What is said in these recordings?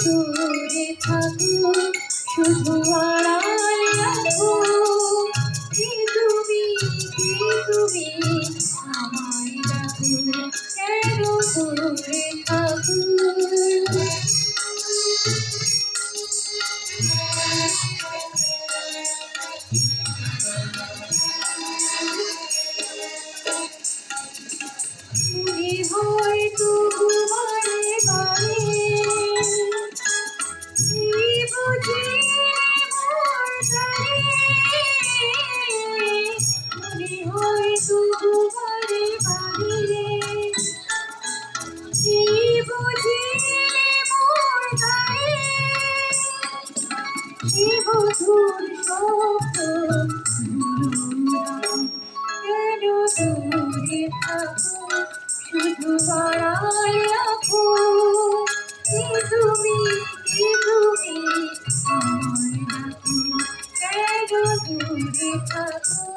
দূরে থাকো শুধু আড়ালে রাখো কে তুমি আমায় ডাকো কেন দূরে থাকো মনে হয় তোমারে বারে এই বুঝি মোর গায়ে মনে হয় তোমারে বারে এই বুঝি মোর গায়ে এই বধুর শব্দ কেন দূরে থাকো শুধু বাড়ায় রাখো কে তুমি আমায় ডাকো কেন দূরে থাকো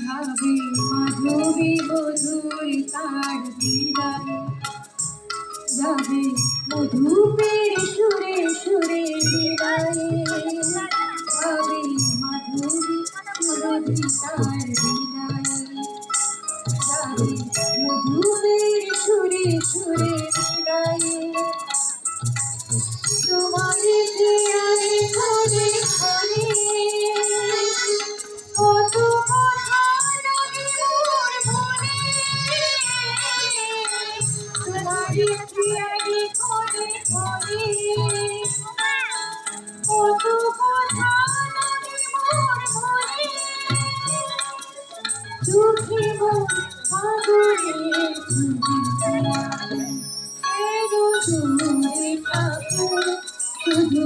ভাবে মাধবী বধুর তার বিদায় যাবে মধুপের সুরে সুরে বিদায় ভাবে মাধবী সুরধি তার বিদায় যাবে মধুপের সুরে সুরে বিদায় তোমার জিয়ারে ঘরে ঘরে কত কথা জানি মোর মনে তোমার জিয়ারে ঘরে ঘরে কত কথা জানি মোর মনে চোখে মোর সাগরে কেন দূরে থাকো শুধু